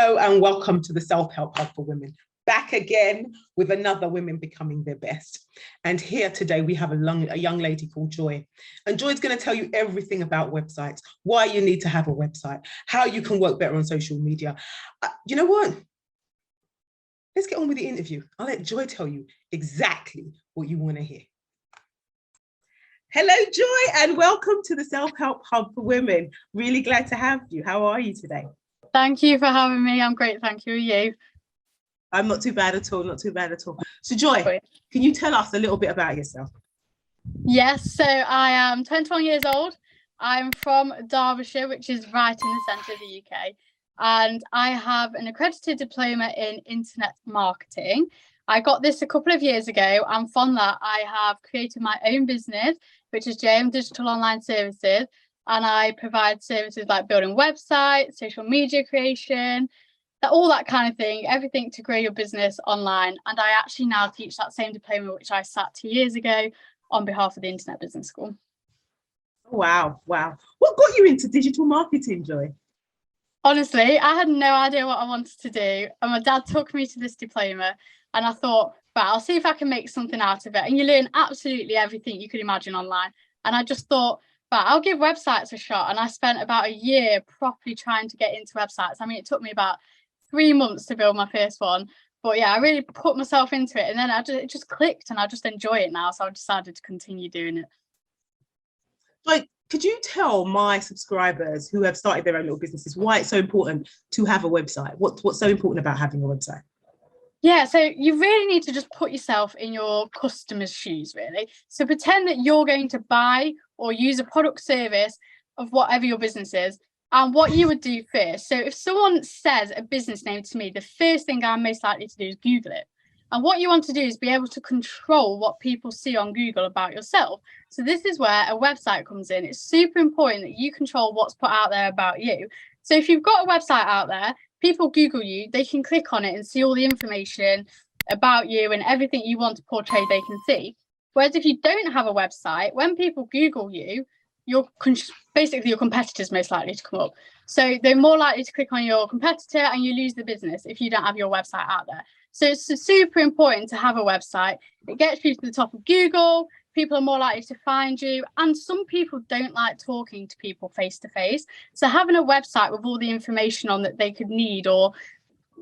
Hello and welcome to the Self-Help Hub for Women. Back again with another Women Becoming Their Best. And here today we have a young lady called Joy. And Joy's going to tell you everything about websites, why you need to have a website, how you can work better on social media. You know what? Let's get on with the interview. I'll let Joy tell you exactly what you want to hear. Hello, Joy, and welcome to the Self-Help Hub for Women. Really glad to have you. How are you today? Thank you for having me. I'm great, thank you. Are you? I'm not too bad at all, not too bad at all. So Joy, can you tell us a little bit about yourself? Yes, so I am 21 years old. I'm from Derbyshire, which is right in the centre of the UK. And I have an accredited diploma in internet marketing. I got this a couple of years ago, and from that I have created my own business, which is JM Digital Online Services. And I provide services like building websites, social media creation, all that kind of thing, everything to grow your business online. And I actually now teach that same diploma, which I sat 2 years ago on behalf of the Internet Business School. Wow. What got you into digital marketing, Joy? Honestly, I had no idea what I wanted to do. And my dad took me to this diploma and I thought, right, I'll see if I can make something out of it. And you learn absolutely everything you could imagine online. And I just thought, right, I'll give websites a shot. And I spent about a year properly trying to get into websites. I mean, it took me about 3 months to build my first one. But yeah, I really put myself into it. And then it just clicked and I just enjoy it now. So I decided to continue doing it. Like, could you tell my subscribers who have started their own little businesses why it's so important to have a website? What's so important about having a website? Yeah, so you really need to just put yourself in your customer's shoes, really. So pretend that you're going to buy or use a product service of whatever your business is and what you would do first. So if someone says a business name to me, the first thing I'm most likely to do is Google it. And what you want to do is be able to control what people see on Google about yourself. So this is where a website comes in. It's super important that you control what's put out there about you. So if you've got a website out there, people Google you, they can click on it and see all the information about you and everything you want to portray they can see. Whereas if you don't have a website, when people Google you, basically your competitor's most likely to come up. So they're more likely to click on your competitor and you lose the business if you don't have your website out there. So it's super important to have a website. It gets you to the top of Google. People are more likely to find you. And some people don't like talking to people face to face. So having a website with all the information on that they could need or,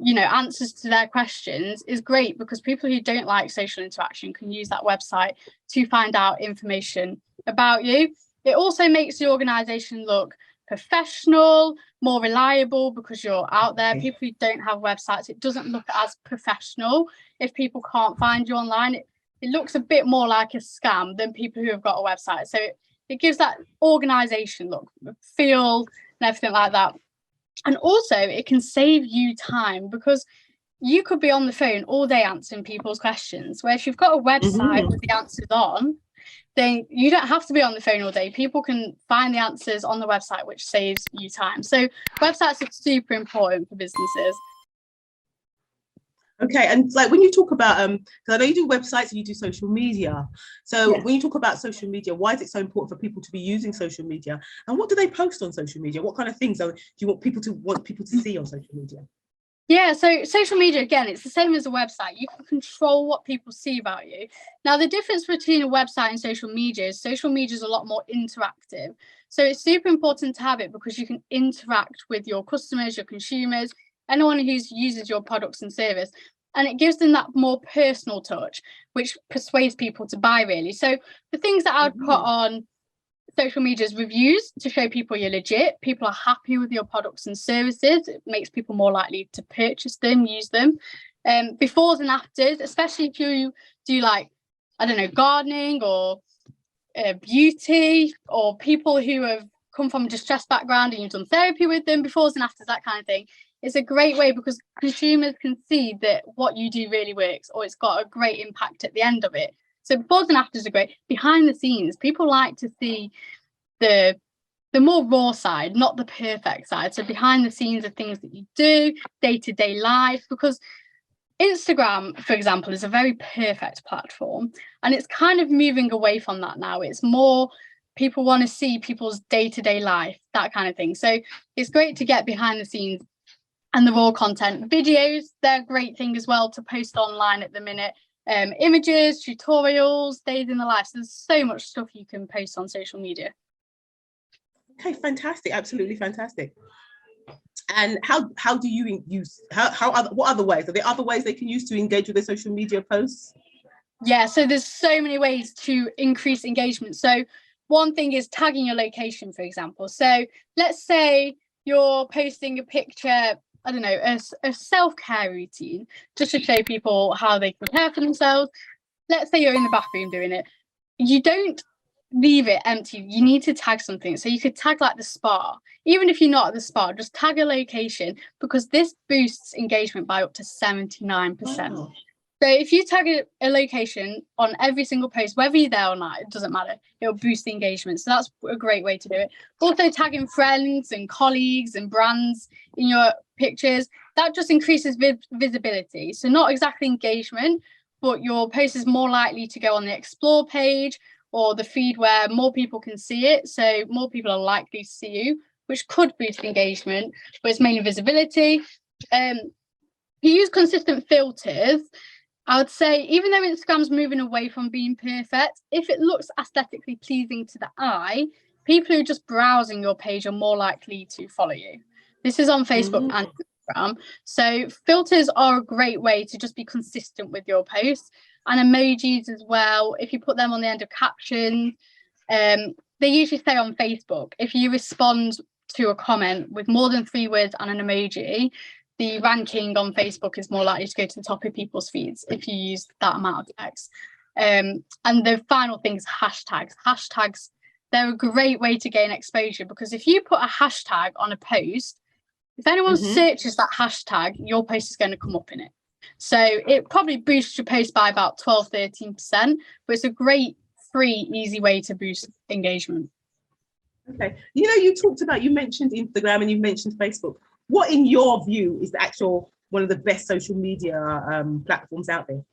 you know, answers to their questions is great because people who don't like social interaction can use that website to find out information about you. It also makes the organization look professional, more reliable because you're out there. People who don't have websites, it doesn't look as professional. If people can't find you online, it looks a bit more like a scam than people who have got a website. So it gives that organization look, feel and everything like that. And also it can save you time because you could be on the phone all day answering people's questions. Where if you've got a website with the answers on, then you don't have to be on the phone all day. People can find the answers on the website, which saves you time. So websites are super important for businesses. Okay, and like when you talk about, because I know you do websites and you do social media. So when you talk about social media, why is it so important for people to be using social media? And what do they post on social media? What kind of things do you want people to see on social media? Yeah, so social media, again, it's the same as a website. You can control what people see about you. Now, the difference between a website and social media is a lot more interactive. So it's super important to have it because you can interact with your customers, your consumers, anyone who uses your products and service. And it gives them that more personal touch, which persuades people to buy, really. So the things that I would put on social media's reviews to show people you're legit, people are happy with your products and services. It makes people more likely to purchase them, use them. Befores and afters, especially if you do like, I don't know, gardening or beauty, or people who have come from a distressed background and you've done therapy with them, befores and afters, that kind of thing. It's a great way because consumers can see that what you do really works or it's got a great impact at the end of it. So befores and afters are great. Behind the scenes, people like to see the more raw side, not the perfect side. So behind the scenes of things that you do, day-to-day life, because Instagram, for example, is a very perfect platform and it's kind of moving away from that now. It's more people want to see people's day-to-day life, that kind of thing. So it's great to get behind the scenes and the raw content. Videos, they're a great thing as well to post online at the minute. Images, tutorials, days in the life. So there's so much stuff you can post on social media. Okay, fantastic, absolutely fantastic. And how do you use, what other ways? Are there other ways they can use to engage with their social media posts? Yeah, so there's so many ways to increase engagement. So one thing is tagging your location, for example. So let's say you're posting a picture, I don't know, a self-care routine, just to show people how they can care for themselves. Let's say you're in the bathroom doing it. You don't leave it empty. You need to tag something. So you could tag like the spa. Even if you're not at the spa, just tag a location, because this boosts engagement by up to 79%. Wow. So if you tag a location on every single post, whether you're there or not, it doesn't matter. It'll boost the engagement. So that's a great way to do it. Also tagging friends and colleagues and brands in your pictures, that just increases visibility. So not exactly engagement, but your post is more likely to go on the explore page or the feed where more people can see it. So more people are likely to see you, which could boost engagement, but it's mainly visibility. If you use consistent filters, I would say, even though Instagram's moving away from being perfect, if it looks aesthetically pleasing to the eye, people who are just browsing your page are more likely to follow you. This is on Facebook and Instagram. So filters are a great way to just be consistent with your posts. And emojis as well, if you put them on the end of captions, they usually say on Facebook, if you respond to a comment with more than 3 words and an emoji, the ranking on Facebook is more likely to go to the top of people's feeds if you use that amount of text. And the final thing is hashtags. Hashtags, they're a great way to gain exposure, because if you put a hashtag on a post, if anyone searches that hashtag, your post is going to come up in it. So it probably boosts your post by about 12-13%, but it's a great, free, easy way to boost engagement. Okay. You know, you mentioned Instagram and you mentioned Facebook. What, in your view, is the actual one of the best social media platforms out there?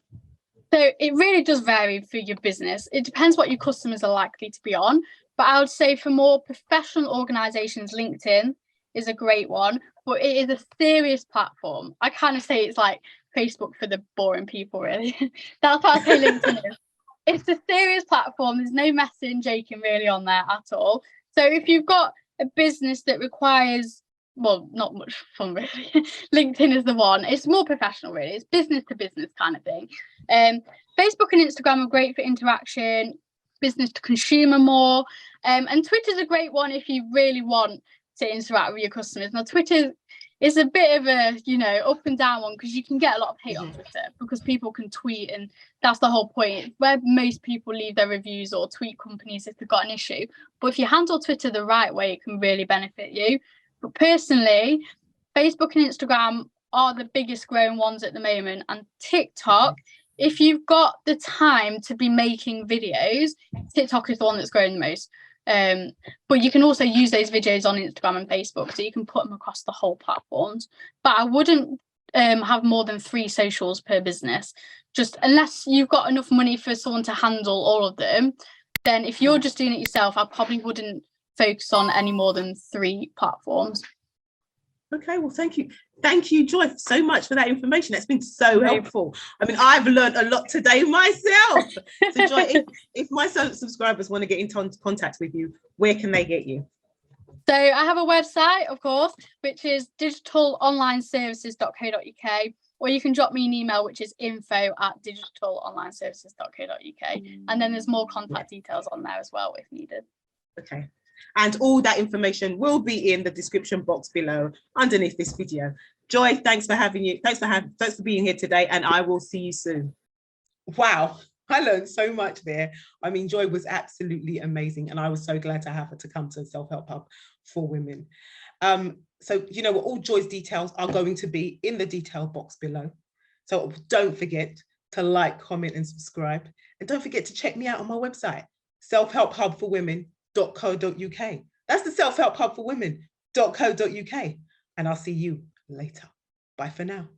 So it really does vary for your business. It depends what your customers are likely to be on. But I would say for more professional organizations, LinkedIn is a great one, but it is a serious platform. I kind of say it's like Facebook for the boring people, really. That's what I say LinkedIn is. It's a serious platform. There's no messing, joking really on there at all. So if you've got a business that requires, well, not much fun really, LinkedIn is the one. It's more professional really. It's business to business kind of thing. Facebook and Instagram are great for interaction, business to consumer more. And Twitter's a great one if you really want to interact with your customers. Now, Twitter is a bit of a, up and down one, because you can get a lot of hate on Twitter because people can tweet, and that's the whole point. Where most people leave their reviews or tweet companies if they've got an issue. But if you handle Twitter the right way, it can really benefit you. But personally, Facebook and Instagram are the biggest growing ones at the moment, and TikTok, if you've got the time to be making videos, TikTok is the one that's growing the most. But you can also use those videos on Instagram and Facebook, so you can put them across the whole platforms. But I wouldn't have more than 3 socials per business, just unless you've got enough money for someone to handle all of them. Then if you're just doing it yourself, I probably wouldn't focus on any more than 3 platforms. Okay, well, thank you, Joy, so much for that information. That's been so helpful. I mean, I've learned a lot today myself. So, Joy, if my subscribers want to get in contact with you, where can they get you? So I have a website, of course, which is digitalonlineservices.co.uk, or you can drop me an email, which is info@digitalonlineservices.co.uk. And then there's more contact details on there as well if needed. Okay. And all that information will be in the description box below underneath this video. Joy, thanks for being here today, and I will see you soon. Wow, I learned so much there. I mean, Joy was absolutely amazing, and I was so glad to have her to come to Self-Help Hub for Women. So you know what, all Joy's details are going to be in the detail box below. So don't forget to like, comment, and subscribe. And don't forget to check me out on my website, selfhelphubforwomen.co.uk. That's the Self-Help Hub for Women.co.uk. And I'll see you later. Bye for now.